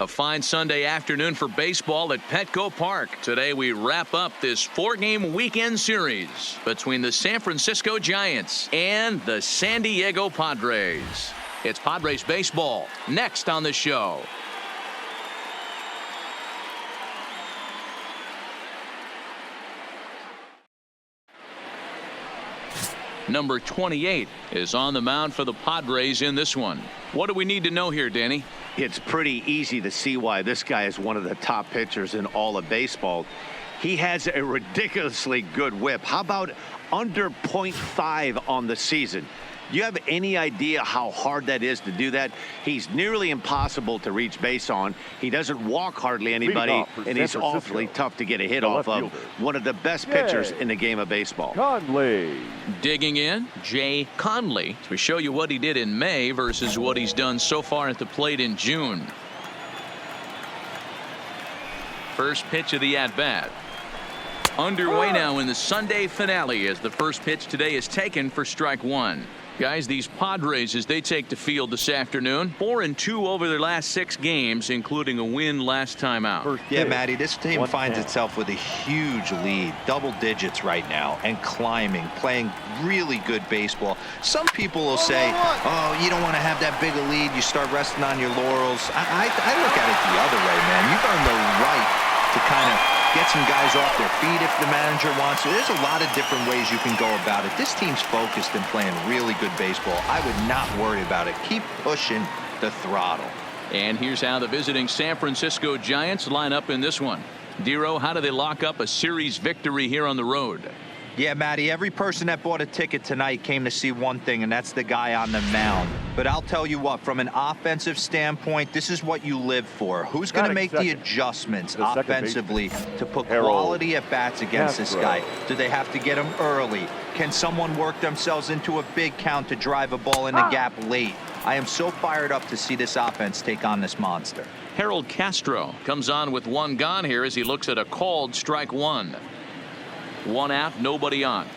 A fine Sunday afternoon for baseball at Petco Park. Today we wrap up this 4-game weekend series between the San Francisco Giants and the San Diego Padres. It's Padres baseball next on the show. Number 28 is on the mound for the Padres in this one. What do we need to know here, Danny? It's pretty easy to see why this guy is one of the top pitchers in all of baseball. He has a ridiculously good whip. How about under .5 on the season? Do you have any idea how hard that is to do that? He's nearly impossible to reach base on. He doesn't walk hardly anybody, and he's awfully tough to get a hit off of. One of the best pitchers in the game of baseball. Conley. Digging in, Jay Conley, to show you what he did in May versus what he's done so far at the plate in June. First pitch of the at-bat. Underway now in the Sunday finale as the first pitch today is taken for strike one. Guys, these Padres, as they take the field this afternoon, 4-2 over their last 6 games, including a win last time out. Yeah, Matty, this team finds itself with a huge lead, double digits right now, and climbing, playing really good baseball. Some people will say, oh, you don't want to have that big a lead, you start resting on your laurels. I look at it the other way, man. You've earned the right to kind of get some guys off their feet if the manager wants to. There's a lot of different ways you can go about it. This team's focused and playing really good baseball. I would not worry about it. Keep pushing the throttle. And here's how the visiting San Francisco Giants line up in this one. Dero, how do they lock up a series victory here on the road? Yeah, Matty, every person that bought a ticket tonight came to see one thing, and that's the guy on the mound. But I'll tell you what, from an offensive standpoint, this is what you live for. Who's going to make the adjustments offensively to put quality at bats against this guy? Do they have to get him early? Can someone work themselves into a big count to drive a ball in the gap late? I am so fired up to see this offense take on this monster. Harold Castro comes on with one gone here as he looks at a called strike one. One out, nobody on.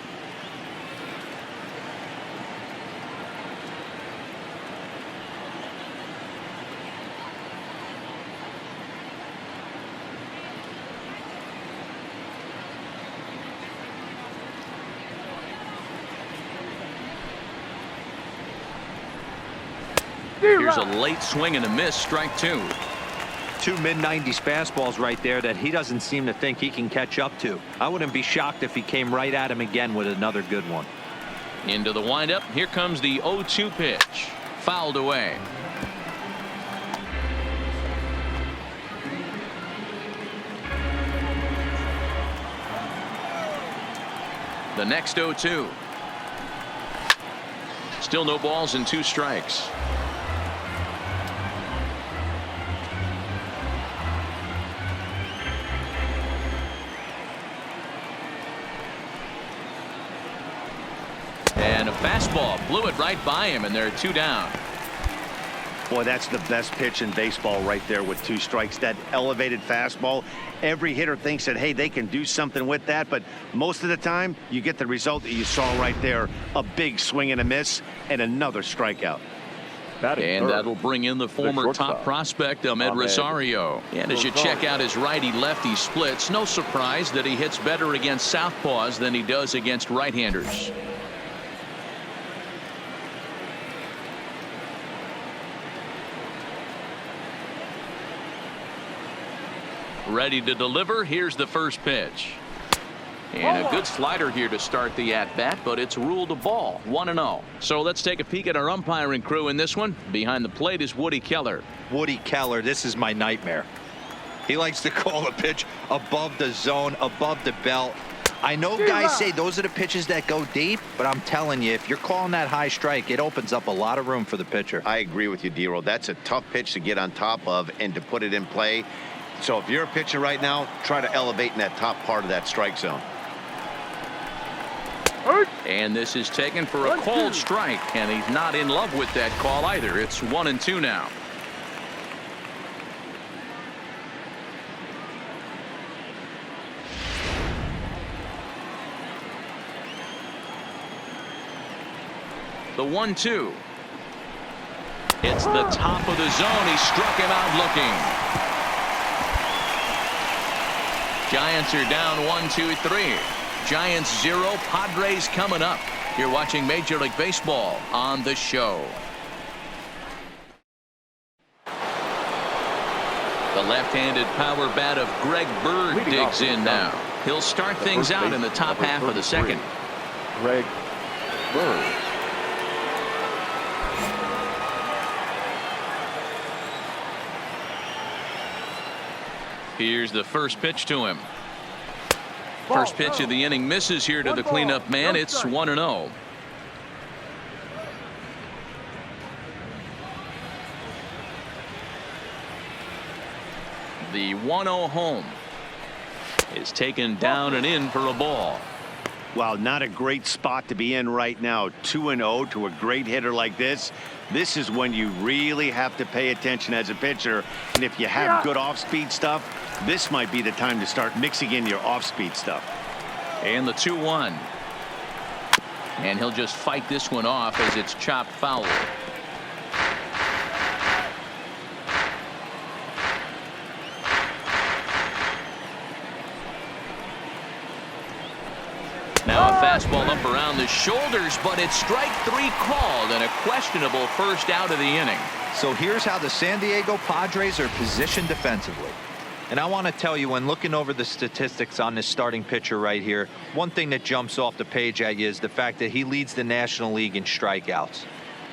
Here's a late swing and a miss, strike two. 2 mid-90s fastballs right there that he doesn't seem to think he can catch up to. I wouldn't be shocked if he came right at him again with another good one. Into the windup. Here comes the 0-2 pitch. Fouled away. The next 0-2. Still no balls and 2 strikes. And a fastball blew it right by him, and there are 2 down. Boy, that's the best pitch in baseball right there with 2 strikes. That elevated fastball. Every hitter thinks that, hey, they can do something with that, but most of the time you get the result that you saw right there. A big swing and a miss and another strikeout. And that'll bring in the former top prospect, Ahmed Rosario. And as you check out his righty-lefty splits, no surprise that he hits better against southpaws than he does against right-handers. Ready to deliver. Here's the first pitch. And a good slider here to start the at-bat, but it's ruled a ball. 1-0. So let's take a peek at our umpiring crew in this one. Behind the plate is Woody Keller. Woody Keller, this is my nightmare. He likes to call a pitch above the zone, above the belt. I know guys say those are the pitches that go deep, but I'm telling you, if you're calling that high strike, it opens up a lot of room for the pitcher. I agree with you, Dero. That's a tough pitch to get on top of and to put it in play. So if you're a pitcher right now, try to elevate in that top part of that strike zone. And this is taken for a called strike, and he's not in love with that call either. It's 1-2 now. The 1-2. It's the top of the zone. He struck him out looking. Giants are down 1-2-3. Giants 0, Padres coming up. You're watching Major League Baseball on The Show. The left-handed power bat of Greg Bird digs in now. He'll start things out in the top half of the second. Greg Bird. Here's the first pitch to him. First pitch of the inning misses here to the cleanup man. It's 1-0. The 1-0 home is taken down and in for a ball. Well, not a great spot to be in right now. 2-0 to a great hitter like this. This is when you really have to pay attention as a pitcher. And if you have good off-speed stuff, this might be the time to start mixing in your off-speed stuff. And the 2-1. And he'll just fight this one off as it's chopped foul. Now a fastball up around the shoulders, but it's strike 3 called and a questionable first out of the inning. So here's how the San Diego Padres are positioned defensively. And I want to tell you, when looking over the statistics on this starting pitcher right here, one thing that jumps off the page at you is the fact that he leads the National League in strikeouts.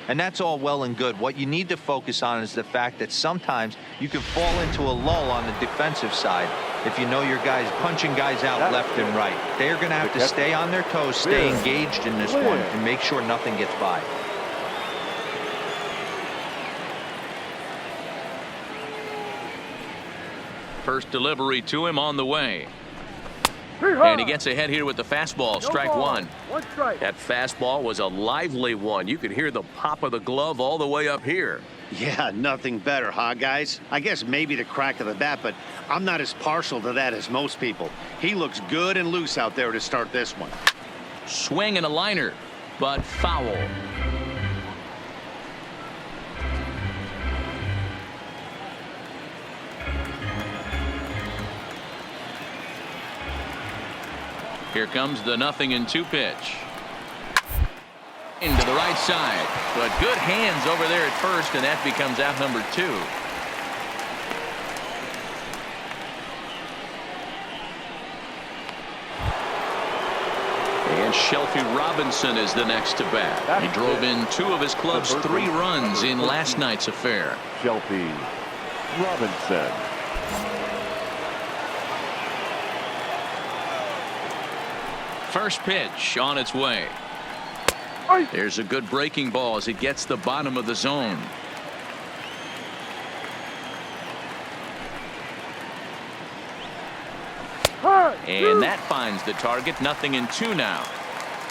And that's all well and good. What you need to focus on is the fact that sometimes you can fall into a lull on the defensive side if you know your guys punching guys out left and right. They're going to have to stay on their toes, stay engaged in this one, and make sure nothing gets by. First delivery to him on the way. And he gets ahead here with the fastball. Strike 1. That fastball was a lively one. You could hear the pop of the glove all the way up here. Yeah, nothing better, huh, guys? I guess maybe the crack of the bat, but I'm not as partial to that as most people. He looks good and loose out there to start this one. Swing and a liner, but foul. Here comes the 0-2 pitch. Into the right side, but good hands over there at first, and that becomes out number 2. And Shelby Robinson is the next to bat. He drove in 2 of his club's 3 runs in last night's affair. Shelby Robinson. First pitch on its way. There's a good breaking ball as it gets the bottom of the zone. And that finds the target. 0-2 now.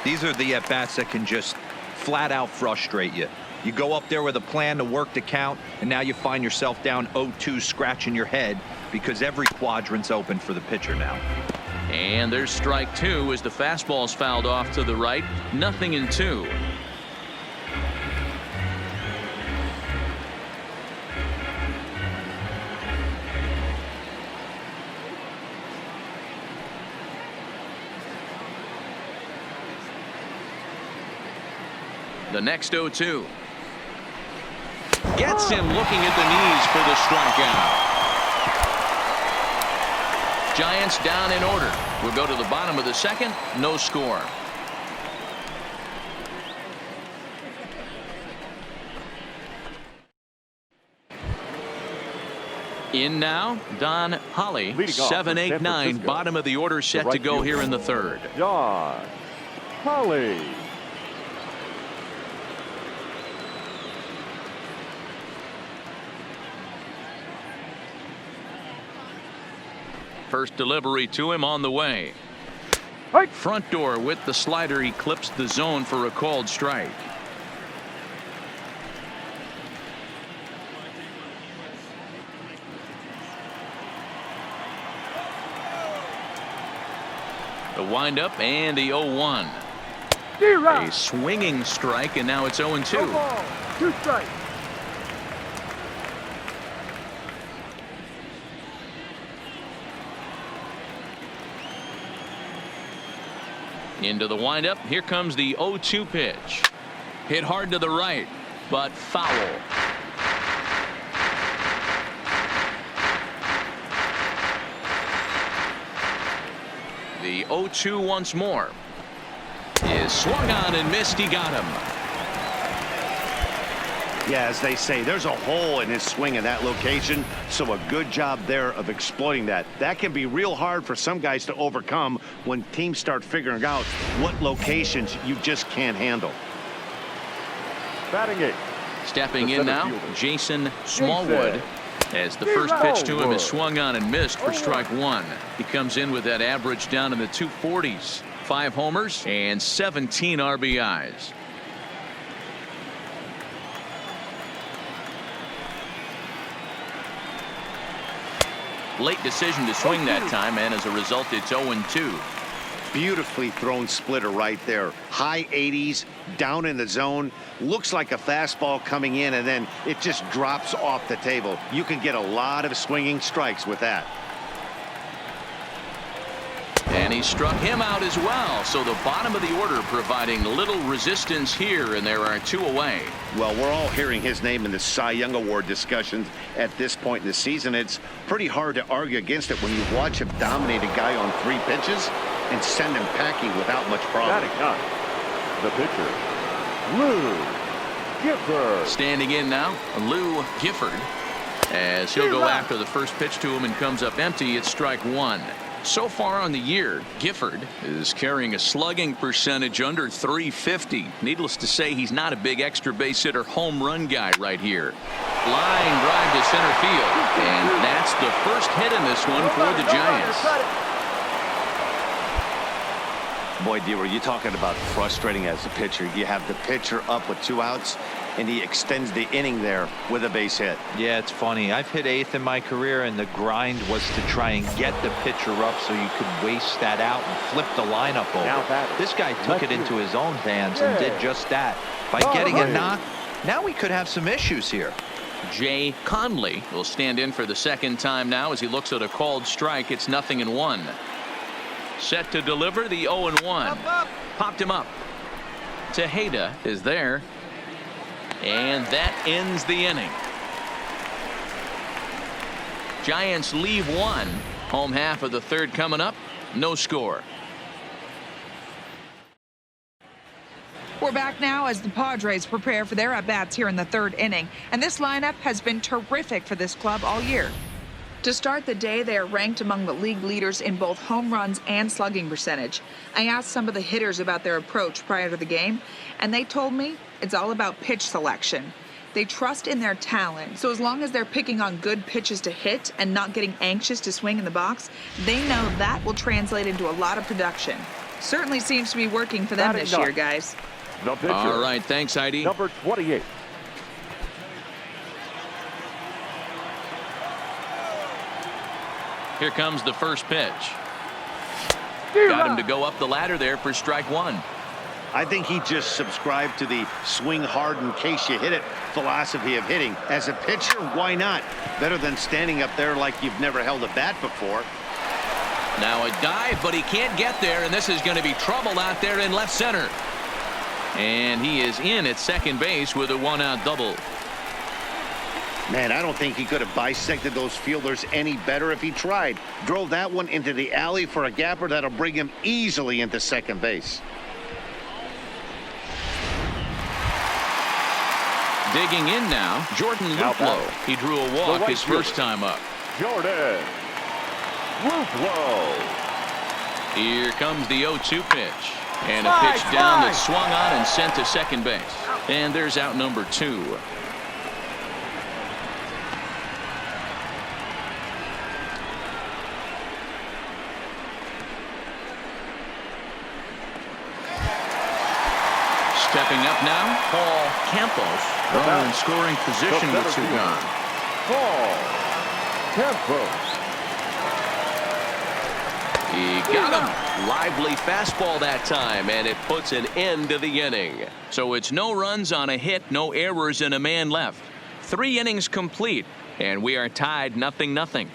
These are the at-bats that can just flat out frustrate you. You go up there with a plan to work the count, and now you find yourself down 0-2, scratching your head because every quadrant's open for the pitcher now. And there's strike 2 as the fastball's fouled off to the right. 0-2. The next 0-2. Gets him looking at the knees for the strikeout. Giants down in order. We'll go to the bottom of the second. No score. In now, Don Holly. 7-8-9. Bottom of the order set to go here in the third. Don Holly. First delivery to him on the way. Front door with the slider. He clips the zone for a called strike. The windup and the 0-1. A swinging strike, and now it's 0-2. 2 strikes. Into the windup. Here comes the 0-2 pitch. Hit hard to the right, but foul. The 0-2 once more. Is swung on and missed. He got him. Yeah, as they say, there's a hole in his swing in that location, so a good job there of exploiting that. That can be real hard for some guys to overcome when teams start figuring out what locations you just can't handle. Batting 8. Stepping in now, Jason Smallwood, as the first pitch to him is swung on and missed for strike one. He comes in with that average down in the 240s. 5 homers and 17 RBIs. Late decision to swing that time, and as a result, it's 0-2. Beautifully thrown splitter right there. High 80s, down in the zone. Looks like a fastball coming in, and then it just drops off the table. You can get a lot of swinging strikes with that. And he struck him out as well. So the bottom of the order providing little resistance here, and there are 2 away. Well, we're all hearing his name in the Cy Young Award discussions at this point in the season. It's pretty hard to argue against it when you watch him dominate a guy on 3 pitches and send him packing without much problem. Batting 9. The pitcher, Lou Gifford. Standing in now, Lou Gifford, as he'll go after the first pitch to him and comes up empty. It's strike one. So far on the year, Gifford is carrying a slugging percentage under 350. Needless to say, he's not a big extra base hitter home run guy right here. Line drive to center field, and that's the first hit in this one for the Giants. Boy, D, were you talking about frustrating as a pitcher? You have the pitcher up with 2 outs, and he extends the inning there with a base hit. Yeah, it's funny. I've hit 8th in my career, and the grind was to try and get the pitcher up so you could waste that out and flip the lineup over. This guy took it into his own hands and did just that. By getting a knock, now we could have some issues here. Jay Conley will stand in for the second time now as he looks at a called strike. It's 0-1. Set to deliver the 0-1. Popped him up. Tejeda is there. And that ends the inning. Giants leave 1. Home half of the third coming up. No score. We're back now as the Padres prepare for their at-bats here in the 3rd inning. And this lineup has been terrific for this club all year. To start the day, they are ranked among the league leaders in both home runs and slugging percentage. I asked some of the hitters about their approach prior to the game, and they told me it's all about pitch selection. They trust in their talent, so as long as they're picking on good pitches to hit and not getting anxious to swing in the box, they know that will translate into a lot of production. Certainly seems to be working for them this year, guys. The pitcher, all right, thanks, Heidi. number 28. Here comes the first pitch. Got him to go up the ladder there for strike one. I think he just subscribed to the swing hard in case you hit it philosophy of hitting. As a pitcher, why not? Better than standing up there like you've never held a bat before. Now a dive, but he can't get there, and this is going to be trouble out there in left center. And he is in at second base with a 1-out double. Man, I don't think he could have bisected those fielders any better if he tried. Drove that one into the alley for a gapper that'll bring him easily into second base. Digging in now, Jordan Luplow. He drew a walk his first time up. Jordan Luplow. Here comes the 0-2 pitch. And a pitch down that swung on and sent to second base. And there's out number 2. Stepping up now, Paul Campos. Runner in scoring position with 2 gone. Paul Campos. He got him. Lively fastball that time, and it puts an end to the inning. So it's no runs on a hit, no errors, and a man left. 3 innings complete, and we are tied 0-0.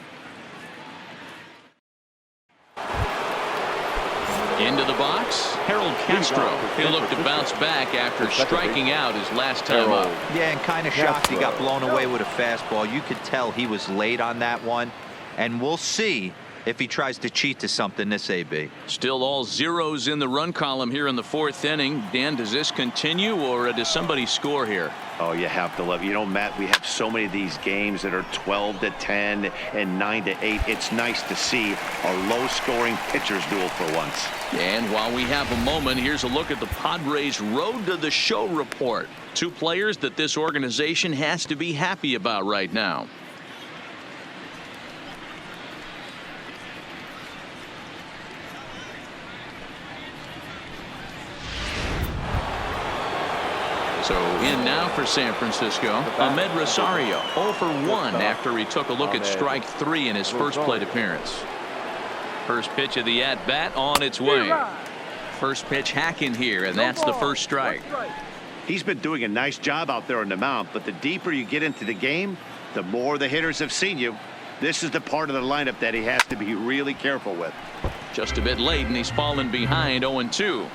Into the box, Harold Castro. He'll look to bounce back after striking out his last time up. Yeah, and kind of shocked he got blown away with a fastball. You could tell he was late on that one. And we'll see if he tries to cheat to something this AB. Still all zeros in the run column here in the fourth inning. Dan, does this continue or does somebody score here? Oh, you have to love it. You know, Matt, we have so many of these games that are 12-10 and 9-8. It's nice to see a low-scoring pitcher's duel for once. And while we have a moment, here's a look at the Padres' Road to the Show report. Two players that this organization has to be happy about right now. So in now for San Francisco, Ahmed Rosario 0 for 1 after he took a look at strike 3 in his first plate appearance. First pitch of the at-bat on its way. First pitch hacking here, and that's the first strike. He's been doing a nice job out there on the mound, but the deeper you get into the game, the more the hitters have seen you. This is the part of the lineup that he has to be really careful with. Just a bit late, and he's fallen behind 0-2.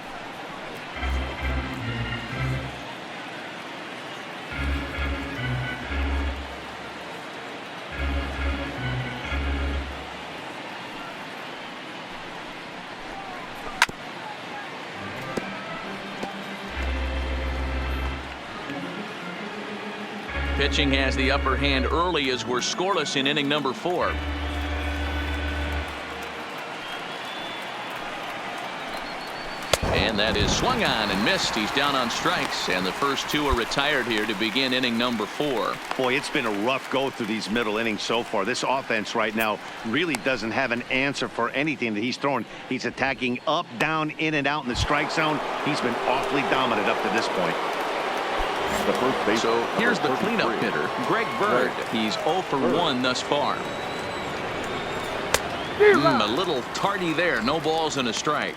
Pitching has the upper hand early as we're scoreless in inning number 4. And that is swung on and missed. He's down on strikes, and the first two are retired here to begin inning number 4. Boy, it's been a rough go through these middle innings so far. This offense right now really doesn't have an answer for anything that he's throwing. He's attacking up, down, in and out in the strike zone. He's been awfully dominant up to this point. So here's the cleanup hitter, Greg Bird. He's 0 for 1 thus far. A little tardy there. No balls and a strike.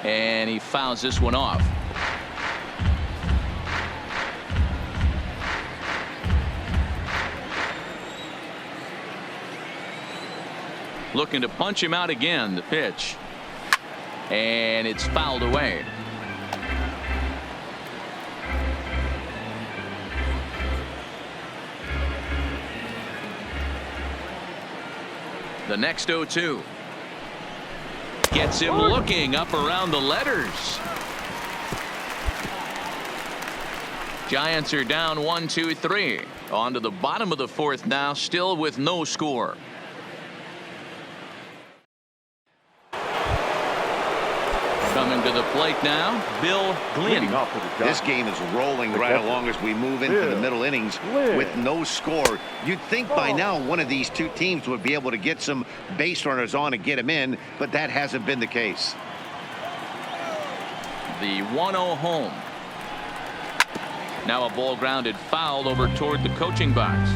And he fouls this one off. Looking to punch him out again. The pitch. And it's fouled away. The next 0-2. Gets him looking up around the letters. Giants are down 1-2-3. On to the bottom of the fourth now, still with no score. Coming to the plate now, Bill Glynn. This game is rolling right along as we move into the middle innings with no score. You'd think by now one of these two teams would be able to get some base runners on and get them in, but that hasn't been the case. The 1-0 home. Now a ball grounded foul over toward the coaching box.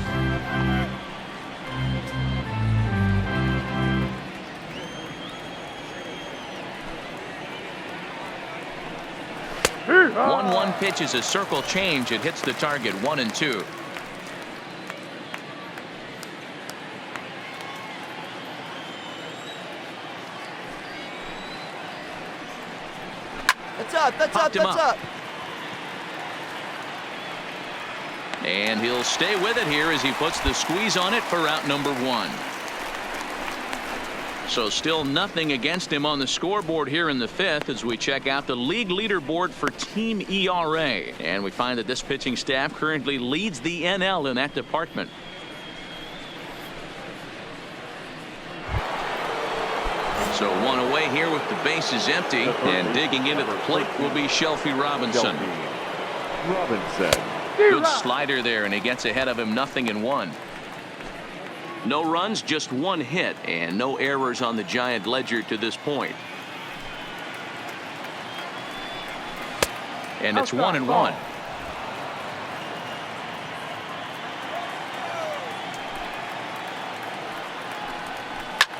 One pitch is a circle change. It hits the target 1-2. That's up. And he'll stay with it here as he puts the squeeze on it for out number 1. So still nothing against him on the scoreboard here in the fifth as we check out the league leaderboard for team ERA. And we find that this pitching staff currently leads the NL in that department. So one away here with the bases empty, and digging into the plate will be Shelby Robinson. Good slider there, and he gets ahead of him 0-1. No runs, just one hit, and no errors on the Giant ledger to this point. And it's 1-1.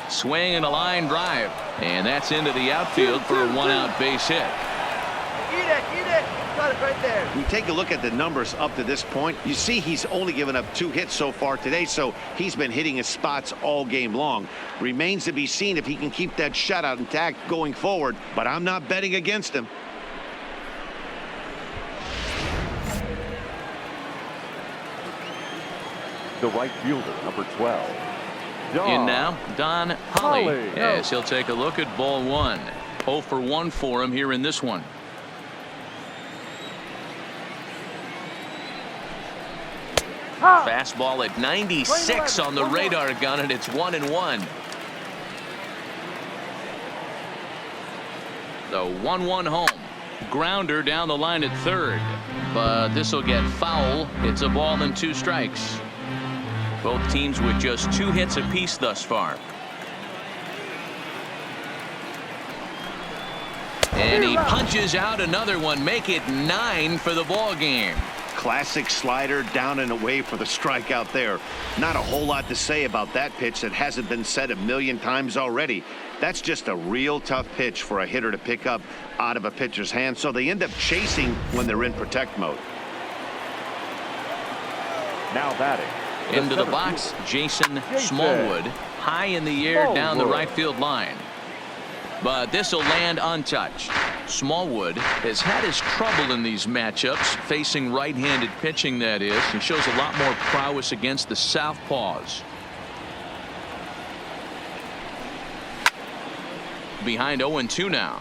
Swing and a line drive, and that's into the outfield for a 1-out base hit. Eat it. got it right there. We take a look at the numbers up to this point. You see he's only given up 2 hits so far today, so he's been hitting his spots all game long. Remains to be seen if he can keep that shutout intact going forward, but I'm not betting against him. The right fielder, number 12. In now, Don Holly, Holly. as he'll take a look at ball 1. 0 for 1 for him here in this one. Fastball at 96 on the radar gun, and it's 1-1. The 1-1 home. Grounder down the line at third, but this will get foul. It's a ball and 2 strikes. Both teams with just 2 hits apiece thus far. And he punches out another one, make it 9 for the ball game. Classic slider down and away for the strikeout there. Not a whole lot to say about that pitch that hasn't been said a million times already. That's just a real tough pitch for a hitter to pick up out of a pitcher's hand, so they end up chasing when they're in protect mode. Now batting. Into the box, Jason Smallwood, high in the air down the right field line. But this will land untouched. Smallwood has had his trouble in these matchups, facing right-handed pitching, that is. He shows a lot more prowess against the southpaws. Behind 0-2 now.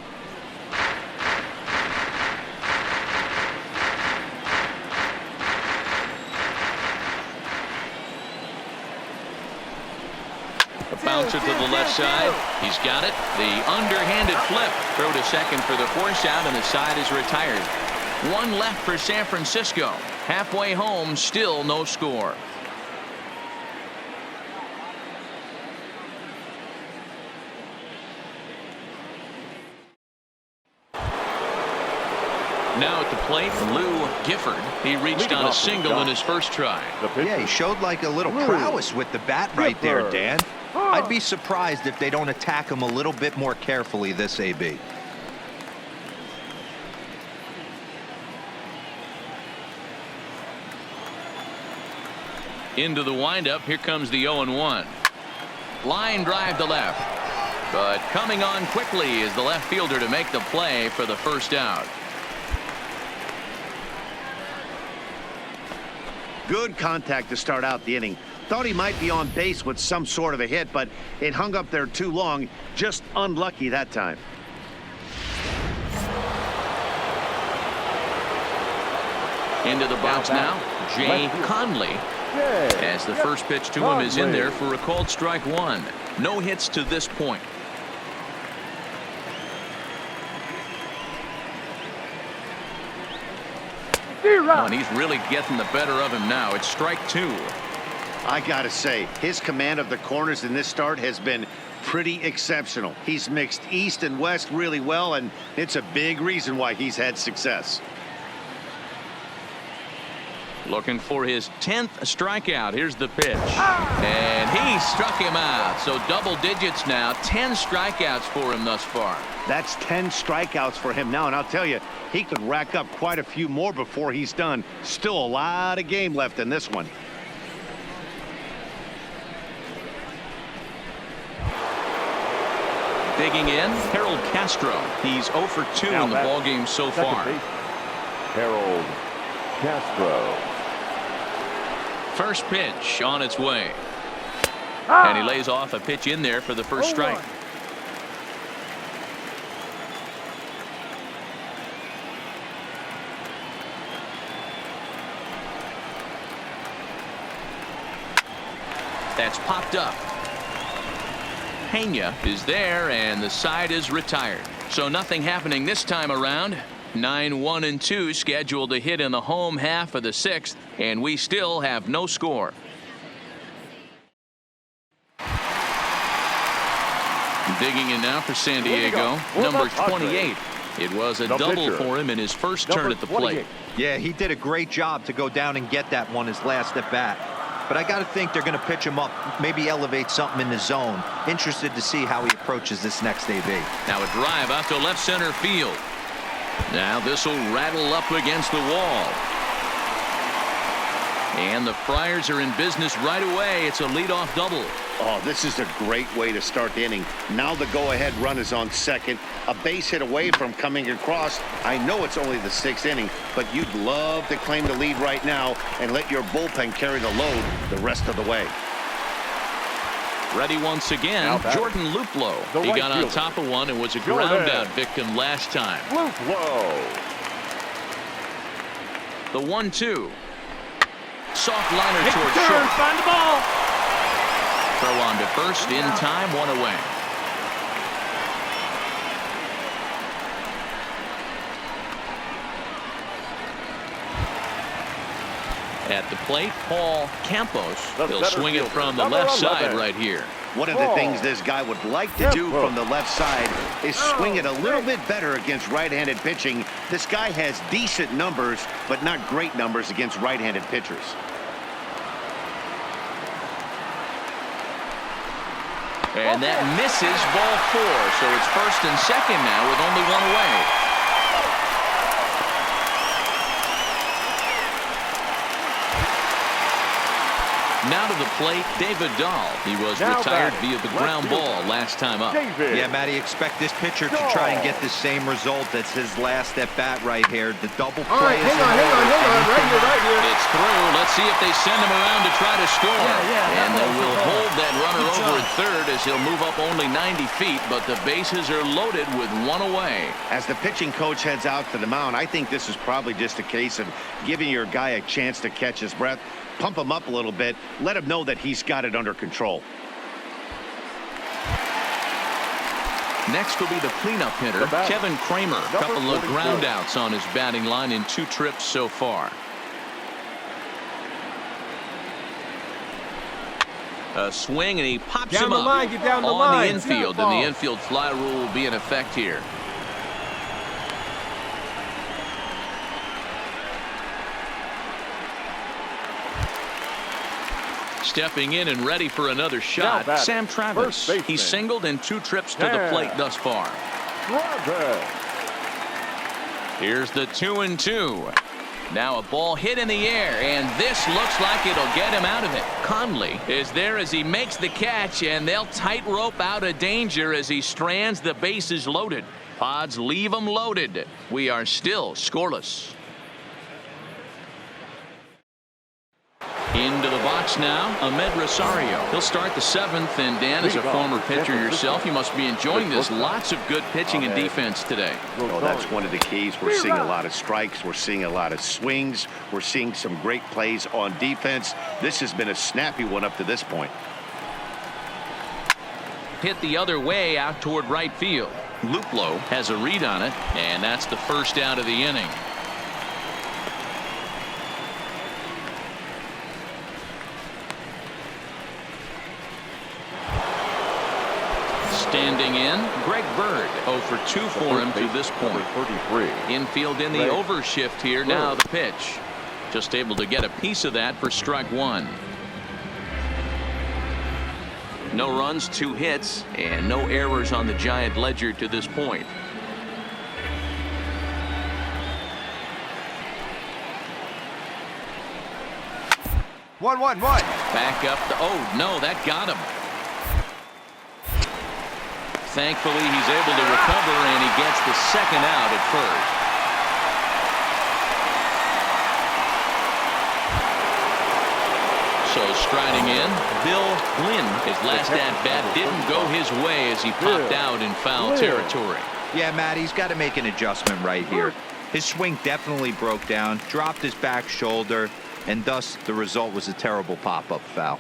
A bouncer to the left side. He's got it. The underhanded flip. Throw to second for the force out, and the side is retired. 1 left for San Francisco. Halfway home, still no score. Now at the plate, Lou Gifford. He reached on a single in his first try. Yeah, he showed like a little prowess with the bat right there, Dan. I'd be surprised if they don't attack him a little bit more carefully this AB. Into the windup. Here comes the 0-1. Line drive to left. But coming on quickly is the left fielder to make the play for the first out. Good contact to start out the inning. Thought he might be on base with some sort of a hit, but it hung up there too long. Just unlucky that time. Into the box now, Jay Conley. As the first pitch to him is in there for a called strike 1. No hits to this point. And he's really getting the better of him now. It's strike 2. I gotta say, his command of the corners in this start has been pretty exceptional. He's mixed east and west really well, and it's a big reason why he's had success. Looking for his 10th strikeout. Here's the pitch. And he struck him out. So double digits now. 10 strikeouts for him thus far. That's 10 strikeouts for him now, and I'll tell you, he could rack up quite a few more before he's done. Still a lot of game left in this one. Digging in, Harold Castro. He's 0 for 2 in the ballgame so far. Harold Castro. First pitch on its way. And he lays off a pitch in there for the first strike. That's popped up. Pena is there, and the side is retired. So nothing happening this time around. 9-1-2 scheduled to hit in the home half of the 6th, and we still have no score. Digging in now for San Diego, number 28. It was a double for him in his first turn at the plate. Yeah, he did a great job to go down and get that one his last at bat. But I got to think they're going to pitch him up, maybe elevate something in the zone. Interested to see how he approaches this next AB. Now a drive out to left center field. Now this will rattle up against the wall. And the Friars are in business right away. It's a leadoff double. Oh, this is a great way to start the inning. Now the go-ahead run is on second. A base hit away from coming across. I know it's only the 6th inning, but you'd love to claim the lead right now and let your bullpen carry the load the rest of the way. Ready once again, Jordan Luplow. He got on top of one and was a ground-out victim last time. Luplow. The 1-2. Soft liner towards short. Find the ball. Throw on to first in time, 1 away. At the plate, Paul Campos. He'll swing it from the left side right here. One of the things this guy would like to do from the left side is swing it a little bit better against right-handed pitching. This guy has decent numbers, but not great numbers against right-handed pitchers. And that misses ball 4. So it's first and second now with only 1 away. Now to the plate, David Dahl. He was retired via the ground ball last time up. Yeah, Matty, expect this pitcher to try and get the same result as his last at bat right here. The double play is hang on, right here. It's through. Let's see if they send him around to try to score. And they will hold that runner over at third as he'll move up only 90 feet, but the bases are loaded with 1 away. As the pitching coach heads out to the mound, I think this is probably just a case of giving your guy a chance to catch his breath. Pump him up a little bit. Let him know that he's got it under control. Next will be the cleanup hitter, Kevin Kramer. A couple of groundouts on his batting line in 2 trips so far. A swing, and he pops him up get down the on line. the infield, and the infield fly rule will be in effect here. Stepping in and ready for another shot, Sam Travis. He's singled in 2 trips to the plate thus far. Here's the 2-2. Now a ball hit in the air, and this looks like it'll get him out of it. Conley is there as he makes the catch, and they'll tightrope out of danger as he strands the bases loaded. Pods leave them loaded. We are still scoreless. Into the box now, Ahmed Rosario. He'll start the 7th, and Dan, as a former pitcher yourself, you must be enjoying this. Lots of good pitching and defense today. Oh, that's one of the keys. We're seeing a lot of strikes. We're seeing a lot of swings. We're seeing some great plays on defense. This has been a snappy one up to this point. Hit the other way out toward right field. Luplow has a read on it, and that's the first out of the inning. Standing in, Greg Bird. 0 for 2 for him to this point. Infield in the overshift here. Now the pitch. Just able to get a piece of that for strike 1. No runs, 2 hits, and no errors on the Giant ledger to this point. One. Back up. Oh, no, that got him. Thankfully, he's able to recover, and he gets the 2nd out at first. So striding in, Bill Lynn. His last at-bat didn't go his way as he popped out in foul territory. Yeah, Matt, he's got to make an adjustment right here. His swing definitely broke down, dropped his back shoulder, and thus the result was a terrible pop-up foul.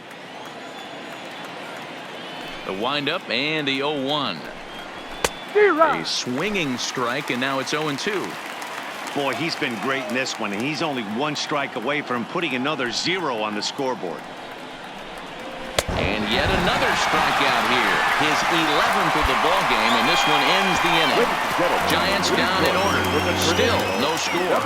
The windup and the 0-1. A swinging strike, and now it's 0-2. Boy, he's been great in this one, and he's only 1 strike away from putting another 0 on the scoreboard. And yet another strikeout here. His 11th of the ball game, and this one ends the inning. Giants down in order. Still no score.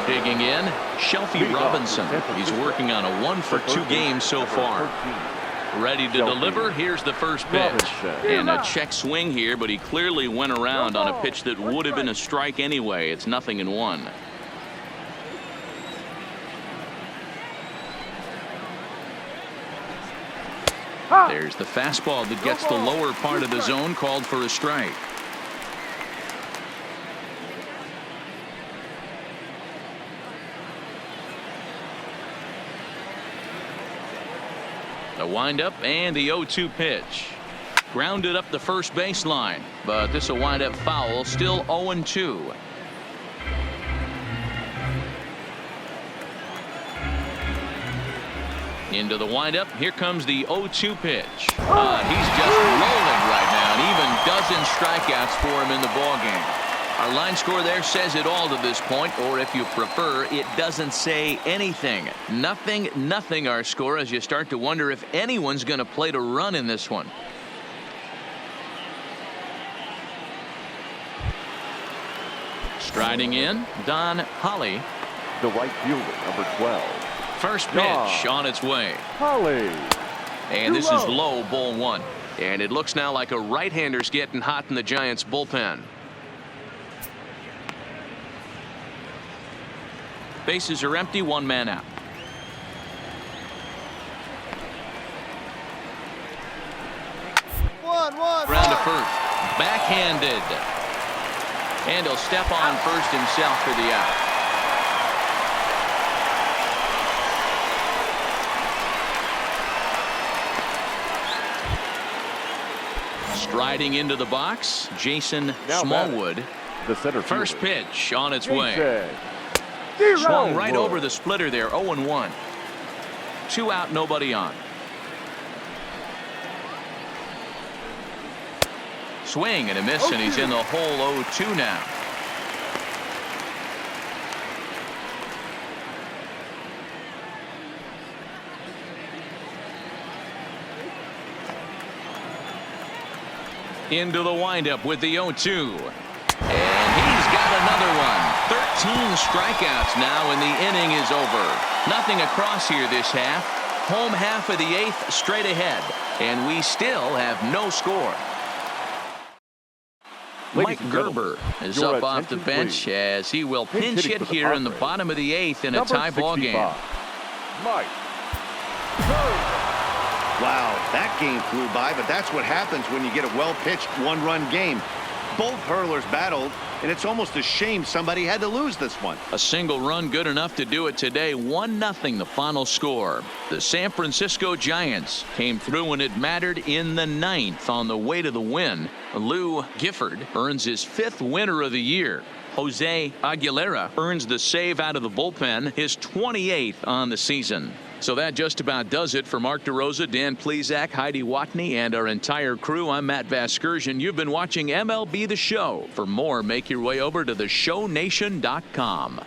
Digging in, Shelby Robinson. He's working on a 1 for 2 game so far. Ready to deliver. Here's the first pitch. And a check swing here, but he clearly went around on a pitch that would have been a strike anyway. It's 0-1. There's the fastball that gets the lower part of the zone, called for a strike. The windup and the 0-2 pitch. Grounded up the first baseline, but this will wind up foul. Still 0-2. Into the windup. Here comes the 0-2 pitch. He's just rolling right now, and even dozens strikeouts for him in the ballgame. Our line score there says it all to this point, or if you prefer, it doesn't say anything. 0-0 our score, as you start to wonder if anyone's going to play to run in this one. Striding in, Don Holly. The right fielder, number 12. First pitch on its way. Holly. And this is low, ball 1. And it looks now like a right-hander's getting hot in the Giants bullpen. Bases are empty, 1 man out. Round to first. Backhanded. And he'll step on first himself for the out. Striding into the box, Jason Smallwood. The center First fielder. pitch on its way. Swung right over the splitter there, 0-1. 2 out, nobody on. Swing and a miss, and he's in the hole 0-2 now. Into the windup with the 0-2. And he's got another one. 13 strikeouts now, and the inning is over. Nothing across here this half. Home half of the 8th straight ahead. And we still have no score. Mike Gerber is up off the bench as he will pinch hit here in the bottom of the 8th in a tie ball game. Mike. Wow, that game flew by, but that's what happens when you get a well-pitched one-run game. Both hurlers battled, and it's almost a shame somebody had to lose this one. A single run good enough to do it today. 1-0 the final score. The San Francisco Giants came through when it mattered in the 9th on the way to the win. Lou Gifford earns his 5th winner of the year. Jose Aguilera earns the save out of the bullpen, his 28th on the season. So that just about does it for Mark DeRosa, Dan Plesac, Heidi Watney, and our entire crew. I'm Matt Vasgersian. You've been watching MLB The Show. For more, make your way over to theshownation.com.